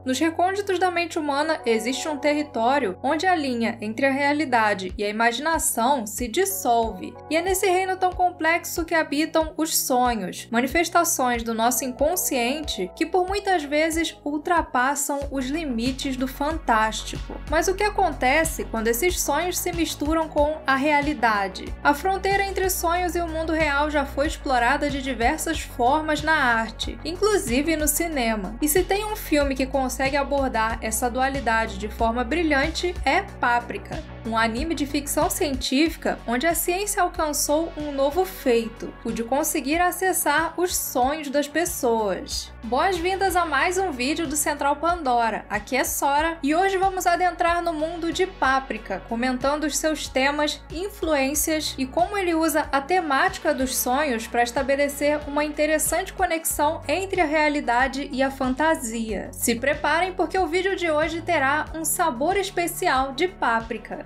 Nos recônditos da mente humana existe um território onde a linha entre a realidade e a imaginação se dissolve, e é nesse reino tão complexo que habitam os sonhos, manifestações do nosso inconsciente que por muitas vezes ultrapassam os limites do fantástico. Mas o que acontece quando esses sonhos se misturam com a realidade? A fronteira entre sonhos e o mundo real já foi explorada de diversas formas na arte, inclusive no cinema. E se tem um filme que consegue abordar essa dualidade de forma brilhante, é Páprica, um anime de ficção científica onde a ciência alcançou um novo feito, o de conseguir acessar os sonhos das pessoas. Boas-vindas a mais um vídeo do Central Pandora, aqui é Sora e hoje vamos adentrar no mundo de Páprica, comentando os seus temas, influências e como ele usa a temática dos sonhos para estabelecer uma interessante conexão entre a realidade e a fantasia. Se preparem porque o vídeo de hoje terá um sabor especial de Páprica.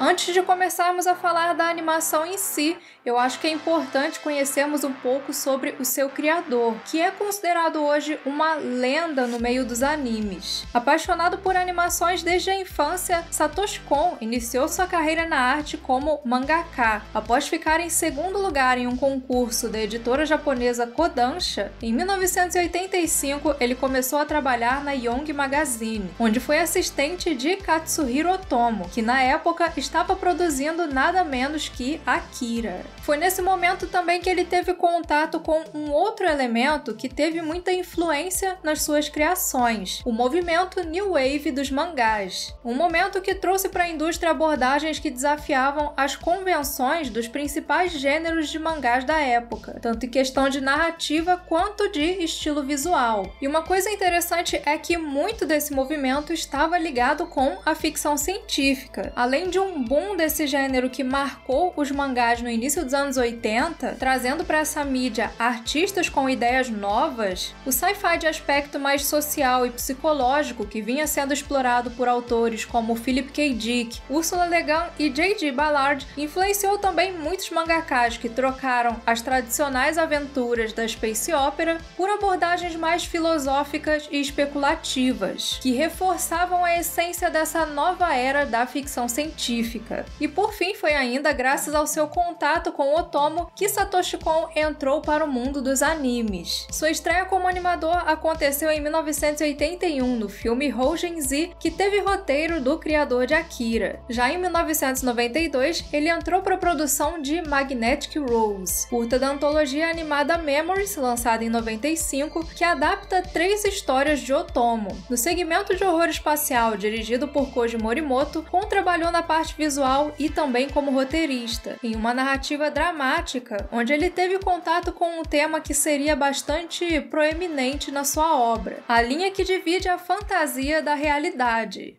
Antes de começarmos a falar da animação em si, eu acho que é importante conhecermos um pouco sobre o seu criador, que é considerado hoje uma lenda no meio dos animes. Apaixonado por animações desde a infância, Satoshi Kon iniciou sua carreira na arte como mangaka. Após ficar em segundo lugar em um concurso da editora japonesa Kodansha, em 1985 ele começou a trabalhar na Young Magazine, onde foi assistente de Katsuhiro Otomo, que na época estava produzindo nada menos que Akira. Foi nesse momento também que ele teve contato com um outro elemento que teve muita influência nas suas criações, o movimento New Wave dos mangás. Um momento que trouxe para a indústria abordagens que desafiavam as convenções dos principais gêneros de mangás da época, tanto em questão de narrativa quanto de estilo visual. E uma coisa interessante é que muito desse movimento estava ligado com a ficção científica. Além de um boom desse gênero que marcou os mangás no início dos anos 80, trazendo para essa mídia artistas com ideias novas, o sci-fi de aspecto mais social e psicológico que vinha sendo explorado por autores como Philip K. Dick, Ursula Le Guin e J.G. Ballard influenciou também muitos mangakas que trocaram as tradicionais aventuras da space opera por abordagens mais filosóficas e especulativas, que reforçavam a essência dessa nova era da ficção científica. E por fim, foi ainda graças ao seu contato com Otomo que Satoshi Kon entrou para o mundo dos animes. Sua estreia como animador aconteceu em 1981 no filme Hougen Z, que teve roteiro do criador de Akira. Já em 1992, ele entrou para a produção de Magnetic Rose, curta da antologia animada Memories, lançada em 95, que adapta 3 histórias de Otomo. No segmento de horror espacial, dirigido por Koji Morimoto, Kon trabalhou na parte visual e também como roteirista, em uma narrativa dramática, onde ele teve contato com um tema que seria bastante proeminente na sua obra, a linha que divide a fantasia da realidade.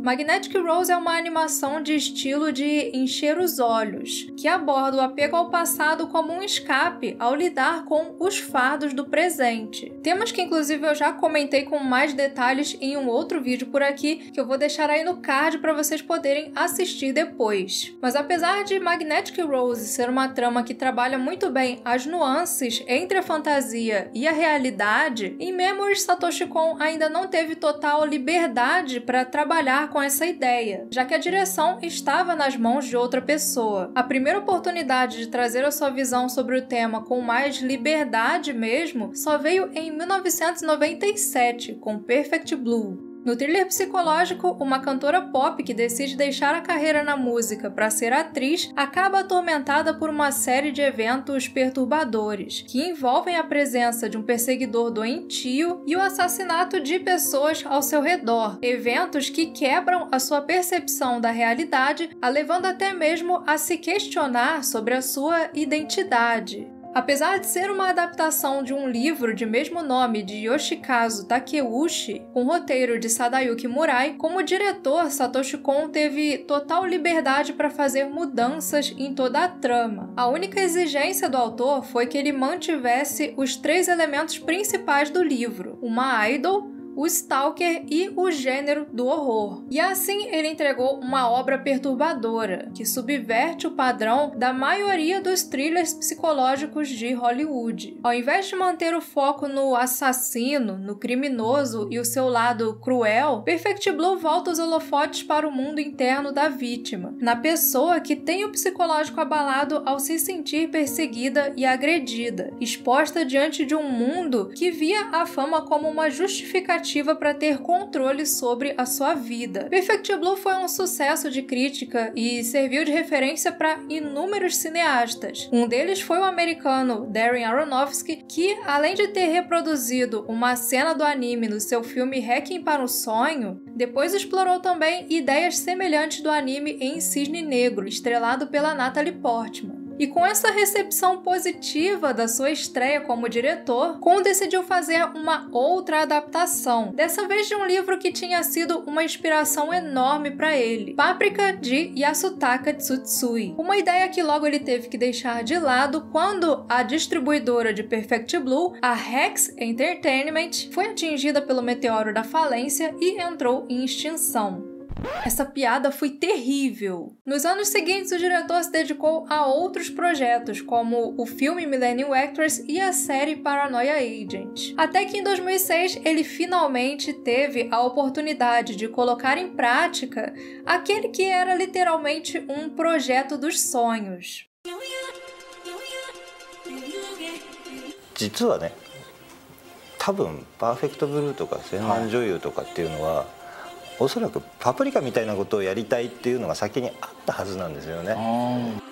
Magnetic Rose é uma animação de estilo de encher os olhos, que aborda o apego ao passado como um escape ao lidar com os fardos do presente. Temas que inclusive eu já comentei com mais detalhes em um outro vídeo por aqui, que eu vou deixar aí no card para vocês poderem assistir depois. Mas apesar de Magnetic Rose ser uma trama que trabalha muito bem as nuances entre a fantasia e a realidade, em Memories Satoshi Kon ainda não teve total liberdade para trabalhar com essa ideia, já que a direção estava nas mãos de outra pessoa. A primeira oportunidade de trazer a sua visão sobre o tema com mais liberdade mesmo só veio em 1997, com Perfect Blue. No thriller psicológico, uma cantora pop que decide deixar a carreira na música para ser atriz acaba atormentada por uma série de eventos perturbadores, que envolvem a presença de um perseguidor doentio e o assassinato de pessoas ao seu redor, eventos que quebram a sua percepção da realidade, a levando até mesmo a se questionar sobre a sua identidade. Apesar de ser uma adaptação de um livro de mesmo nome de Yoshikazu Takeuchi, com roteiro de Sadayuki Murai, como diretor, Satoshi Kon teve total liberdade para fazer mudanças em toda a trama. A única exigência do autor foi que ele mantivesse os 3 elementos principais do livro: uma idol, o stalker e o gênero do horror. E assim ele entregou uma obra perturbadora, que subverte o padrão da maioria dos thrillers psicológicos de Hollywood. Ao invés de manter o foco no assassino, no criminoso e o seu lado cruel, Perfect Blue volta os holofotes para o mundo interno da vítima, na pessoa que tem o psicológico abalado ao se sentir perseguida e agredida, exposta diante de um mundo que via a fama como uma justificativa para ter controle sobre a sua vida. Perfect Blue foi um sucesso de crítica e serviu de referência para inúmeros cineastas. Um deles foi o americano Darren Aronofsky, que, além de ter reproduzido uma cena do anime no seu filme Requiem para um Sonho, depois explorou também ideias semelhantes do anime em Cisne Negro, estrelado pela Natalie Portman. E com essa recepção positiva da sua estreia como diretor, Kon decidiu fazer uma outra adaptação, dessa vez de um livro que tinha sido uma inspiração enorme para ele, Paprika, de Yasutaka Tsutsui. Uma ideia que logo ele teve que deixar de lado quando a distribuidora de Perfect Blue, a Rex Entertainment, foi atingida pelo meteoro da falência e entrou em extinção. Essa piada foi terrível. Nos anos seguintes, o diretor se dedicou a outros projetos, como o filme Millennium Actress e a série Paranoia Agent. Até que em 2006, ele finalmente teve a oportunidade de colocar em prática aquele que era literalmente um projeto dos sonhos. 実はね、多分パーフェクトブルーとか千万女優とかっていうのは、おそらくパプリカみたいなことをやりたいっていうのが先にあったはずなんですよね。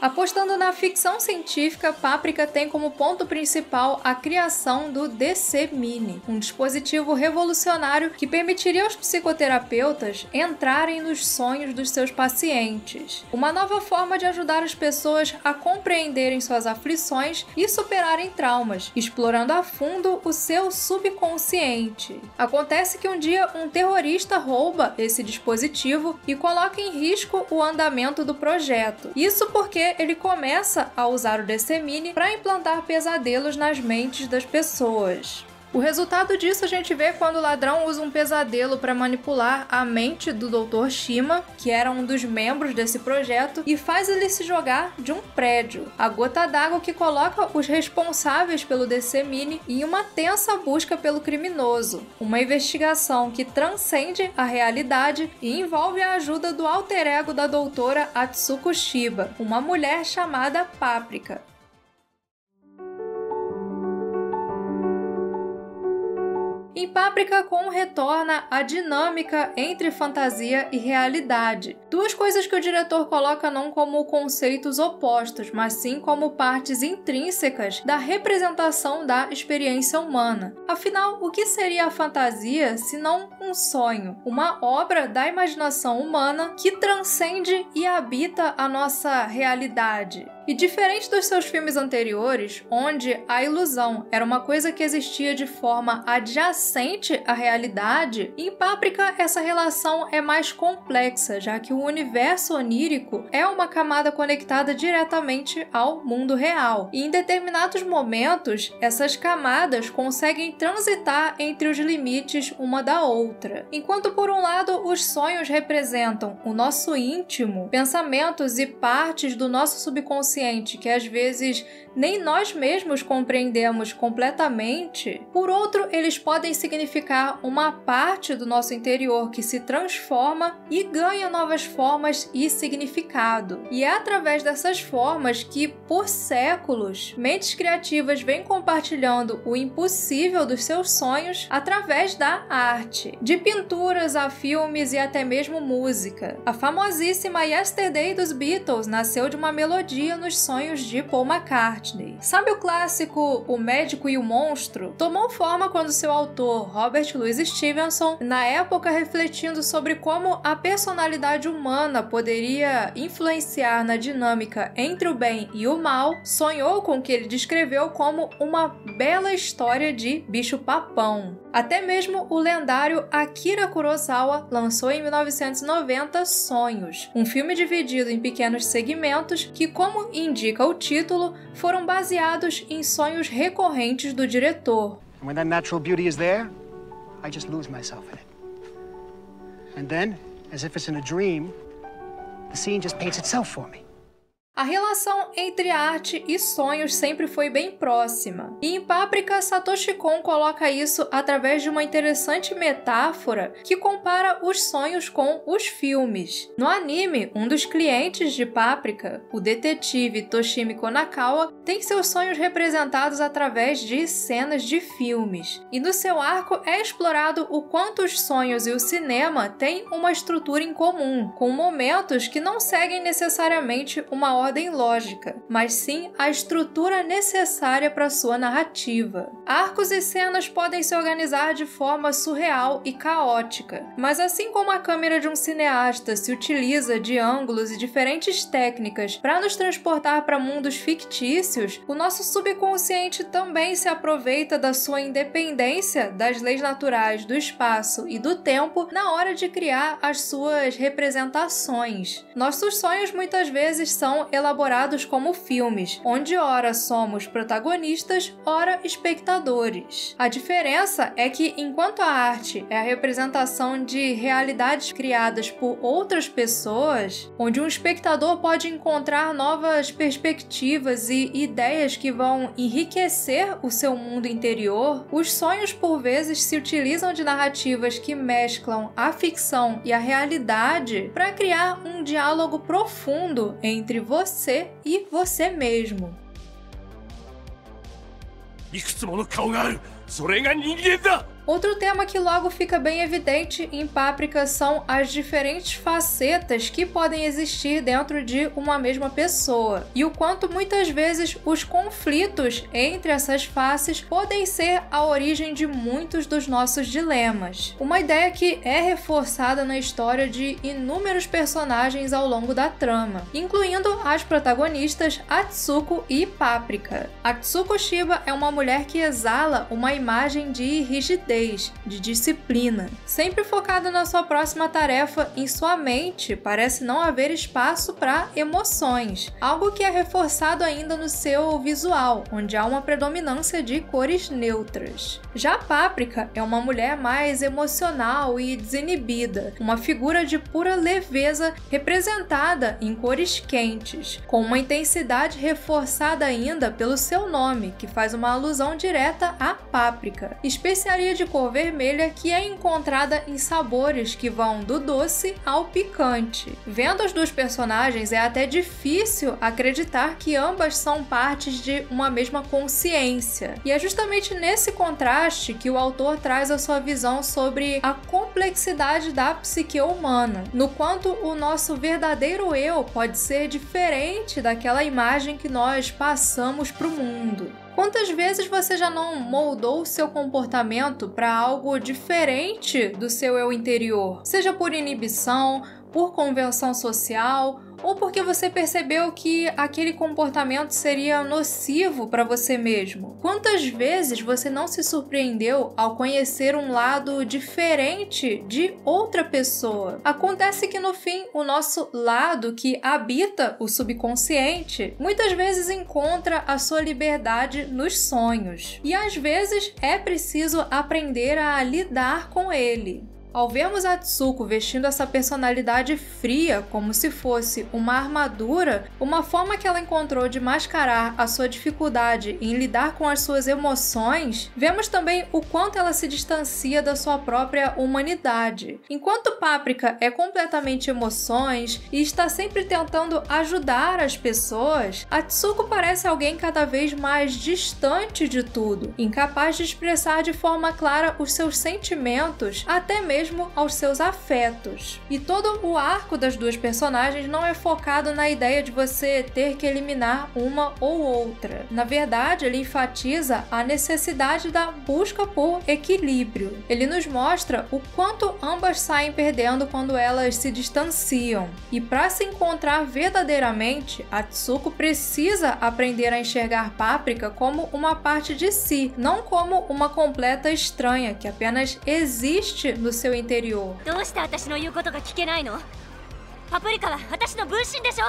Apostando na ficção científica, Paprika tem como ponto principal a criação do DC Mini, um dispositivo revolucionário que permitiria aos psicoterapeutas entrarem nos sonhos dos seus pacientes. Uma nova forma de ajudar as pessoas a compreenderem suas aflições e superarem traumas, explorando a fundo o seu subconsciente. Acontece que um dia um terrorista rouba esse dispositivo e coloca em risco o andamento do projeto. Isso porque ele começa a usar o DC Mini para implantar pesadelos nas mentes das pessoas. O resultado disso a gente vê quando o ladrão usa um pesadelo para manipular a mente do Dr. Shima, que era um dos membros desse projeto, e faz ele se jogar de um prédio. A gota d'água que coloca os responsáveis pelo DC Mini em uma tensa busca pelo criminoso. Uma investigação que transcende a realidade e envolve a ajuda do alter ego da doutora Atsuko Shiba, uma mulher chamada Paprika. Em Paprika, Kon retorna a dinâmica entre fantasia e realidade. Duas coisas que o diretor coloca não como conceitos opostos, mas sim como partes intrínsecas da representação da experiência humana. Afinal, o que seria a fantasia se não um sonho? Uma obra da imaginação humana que transcende e habita a nossa realidade. E diferente dos seus filmes anteriores, onde a ilusão era uma coisa que existia de forma adjacente à realidade, em Paprika essa relação é mais complexa, já que o universo onírico é uma camada conectada diretamente ao mundo real. E em determinados momentos, essas camadas conseguem transitar entre os limites uma da outra. Enquanto por um lado os sonhos representam o nosso íntimo, pensamentos e partes do nosso subconsciente que às vezes nem nós mesmos compreendemos completamente, por outro, eles podem significar uma parte do nosso interior que se transforma e ganha novas formas e significado. E é através dessas formas que, por séculos, mentes criativas vêm compartilhando o impossível dos seus sonhos através da arte, de pinturas a filmes e até mesmo música. A famosíssima Yesterday dos Beatles nasceu de uma melodia nos sonhos de Paul McCartney. Sabe o clássico O Médico e o Monstro? Tomou forma quando seu autor, Robert Louis Stevenson, na época refletindo sobre como a personalidade humana poderia influenciar na dinâmica entre o bem e o mal, sonhou com o que ele descreveu como uma bela história de bicho-papão. Até mesmo o lendário Akira Kurosawa lançou em 1990 Sonhos, um filme dividido em pequenos segmentos que, como indica o título, foram baseados em sonhos recorrentes do diretor. When that natural beauty is there, I just lose myself in it. And then, as if it's in a dream, the scene just paints itself for me. A relação entre arte e sonhos sempre foi bem próxima. E em Paprika, Satoshi Kon coloca isso através de uma interessante metáfora que compara os sonhos com os filmes. No anime, um dos clientes de Paprika, o detetive Toshimi Konakawa, tem seus sonhos representados através de cenas de filmes. E no seu arco é explorado o quanto os sonhos e o cinema têm uma estrutura em comum, com momentos que não seguem necessariamente uma ordem lógica, mas sim a estrutura necessária para sua narrativa. Arcos e cenas podem se organizar de forma surreal e caótica, mas assim como a câmera de um cineasta se utiliza de ângulos e diferentes técnicas para nos transportar para mundos fictícios, o nosso subconsciente também se aproveita da sua independência das leis naturais do espaço e do tempo na hora de criar as suas representações. Nossos sonhos muitas vezes são elaborados como filmes, onde ora somos protagonistas, ora espectadores. A diferença é que, enquanto a arte é a representação de realidades criadas por outras pessoas, onde um espectador pode encontrar novas perspectivas e ideias que vão enriquecer o seu mundo interior, os sonhos por vezes se utilizam de narrativas que mesclam a ficção e a realidade para criar um diálogo profundo entre você e você mesmo. いくつもの顔がある。それが人間だ。 Outro tema que logo fica bem evidente em Paprika são as diferentes facetas que podem existir dentro de uma mesma pessoa, e o quanto muitas vezes os conflitos entre essas faces podem ser a origem de muitos dos nossos dilemas. Uma ideia que é reforçada na história de inúmeros personagens ao longo da trama, incluindo as protagonistas Atsuko e Paprika. Atsuko Shiba é uma mulher que exala uma imagem de rigidez, de disciplina. Sempre focada na sua próxima tarefa, em sua mente parece não haver espaço para emoções, algo que é reforçado ainda no seu visual, onde há uma predominância de cores neutras. Já Paprika é uma mulher mais emocional e desinibida, uma figura de pura leveza representada em cores quentes, com uma intensidade reforçada ainda pelo seu nome, que faz uma alusão direta à páprica, especiaria de cor vermelha que é encontrada em sabores que vão do doce ao picante. Vendo as duas personagens, é até difícil acreditar que ambas são partes de uma mesma consciência. E é justamente nesse contraste que o autor traz a sua visão sobre a complexidade da psique humana, no quanto o nosso verdadeiro eu pode ser diferente daquela imagem que nós passamos para o mundo. Quantas vezes você já não moldou o seu comportamento para algo diferente do seu eu interior? Seja por inibição, por convenção social, ou porque você percebeu que aquele comportamento seria nocivo para você mesmo? Quantas vezes você não se surpreendeu ao conhecer um lado diferente de outra pessoa? Acontece que no fim, o nosso lado que habita o subconsciente muitas vezes encontra a sua liberdade nos sonhos. E às vezes é preciso aprender a lidar com ele. Ao vermos Atsuko vestindo essa personalidade fria como se fosse uma armadura, uma forma que ela encontrou de mascarar a sua dificuldade em lidar com as suas emoções, vemos também o quanto ela se distancia da sua própria humanidade. Enquanto Paprika é completamente emoções e está sempre tentando ajudar as pessoas, Atsuko parece alguém cada vez mais distante de tudo, incapaz de expressar de forma clara os seus sentimentos, até mesmo aos seus afetos. E todo o arco das duas personagens não é focado na ideia de você ter que eliminar uma ou outra. Na verdade, ele enfatiza a necessidade da busca por equilíbrio. Ele nos mostra o quanto ambas saem perdendo quando elas se distanciam. E para se encontrar verdadeiramente, Atsuko precisa aprender a enxergar Paprika como uma parte de si, não como uma completa estranha que apenas existe no seu interior. どうして私の言うことが聞けないの？パプリカは私の分身でしょ？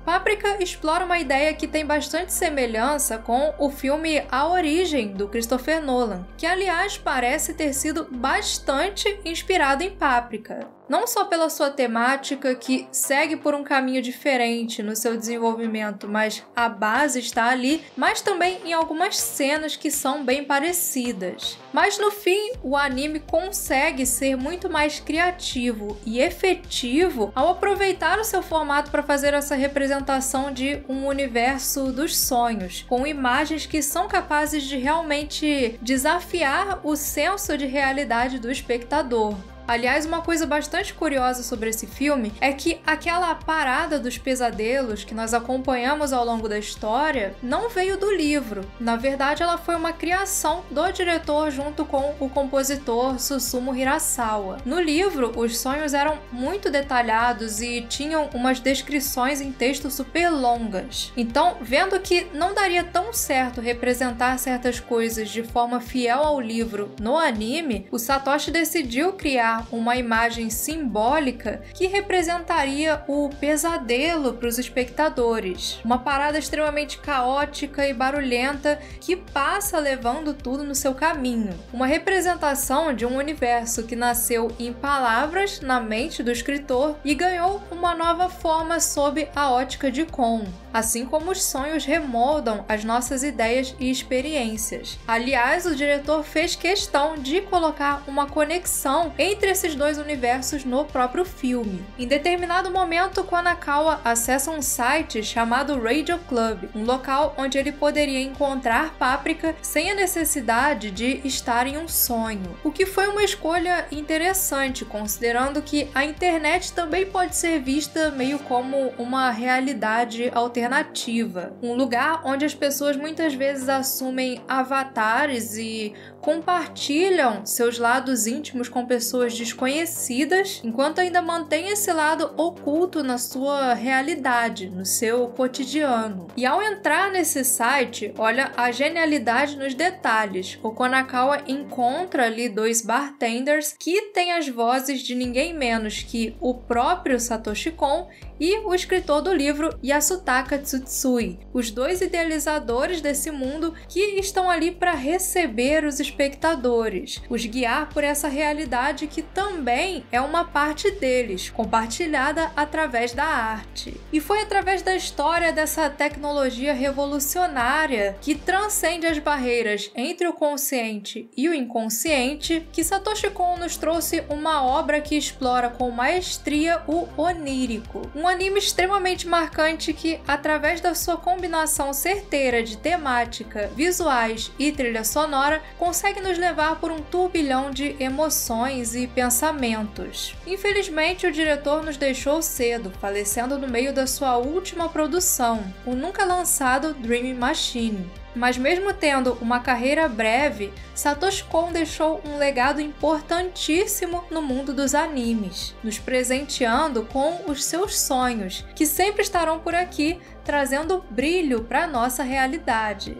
Paprika explora uma ideia que tem bastante semelhança com o filme A Origem, do Christopher Nolan, que aliás parece ter sido bastante inspirado em Paprika. Não só pela sua temática, que segue por um caminho diferente no seu desenvolvimento, mas a base está ali, mas também em algumas cenas que são bem parecidas. Mas no fim, o anime consegue ser muito mais criativo e efetivo ao aproveitar o seu formato para fazer essa representação de um universo dos sonhos, com imagens que são capazes de realmente desafiar o senso de realidade do espectador. Aliás, uma coisa bastante curiosa sobre esse filme é que aquela parada dos pesadelos que nós acompanhamos ao longo da história não veio do livro. Na verdade, ela foi uma criação do diretor junto com o compositor Susumu Hirasawa. No livro, os sonhos eram muito detalhados e tinham umas descrições em texto super longas. Então, vendo que não daria tão certo representar certas coisas de forma fiel ao livro no anime, o Satoshi decidiu criar uma imagem simbólica que representaria o pesadelo para os espectadores. Uma parada extremamente caótica e barulhenta que passa levando tudo no seu caminho. Uma representação de um universo que nasceu em palavras na mente do escritor e ganhou uma nova forma sob a ótica de Kon, assim como os sonhos remoldam as nossas ideias e experiências. Aliás, o diretor fez questão de colocar uma conexão entre esses dois universos no próprio filme. Em determinado momento, Konakawa acessa um site chamado Radio Club, um local onde ele poderia encontrar Paprika sem a necessidade de estar em um sonho, o que foi uma escolha interessante, considerando que a internet também pode ser vista meio como uma realidade alternativa, um lugar onde as pessoas muitas vezes assumem avatares e compartilham seus lados íntimos com pessoas desconhecidas, enquanto ainda mantém esse lado oculto na sua realidade, no seu cotidiano. E ao entrar nesse site, olha a genialidade nos detalhes. O Konakawa encontra ali dois bartenders que têm as vozes de ninguém menos que o próprio Satoshi Kon e o escritor do livro Yasutaka Tsutsui, os dois idealizadores desse mundo que estão ali para receber os espectadores, os guiar por essa realidade que também é uma parte deles, compartilhada através da arte. E foi através da história dessa tecnologia revolucionária que transcende as barreiras entre o consciente e o inconsciente que Satoshi Kon nos trouxe uma obra que explora com maestria o onírico. Um anime extremamente marcante que, através da sua combinação certeira de temática, visuais e trilha sonora, consegue nos levar por um turbilhão de emoções e pensamentos. Infelizmente, o diretor nos deixou cedo, falecendo no meio da sua última produção, o nunca lançado Dream Machine. Mas mesmo tendo uma carreira breve, Satoshi Kon deixou um legado importantíssimo no mundo dos animes, nos presenteando com os seus sonhos, que sempre estarão por aqui, trazendo brilho para a nossa realidade.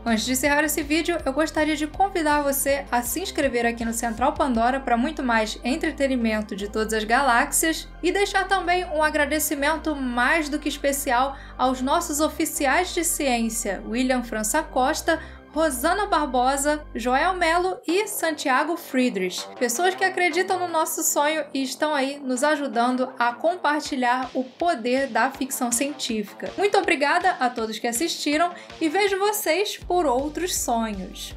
Antes de encerrar esse vídeo, eu gostaria de convidar você a se inscrever aqui no Central Pandora para muito mais entretenimento de todas as galáxias e deixar também um agradecimento mais do que especial aos nossos oficiais de ciência, William França Costa, Rosana Barbosa, Joel Melo e Santiago Friedrich, pessoas que acreditam no nosso sonho e estão aí nos ajudando a compartilhar o poder da ficção científica. Muito obrigada a todos que assistiram e vejo vocês por outros sonhos.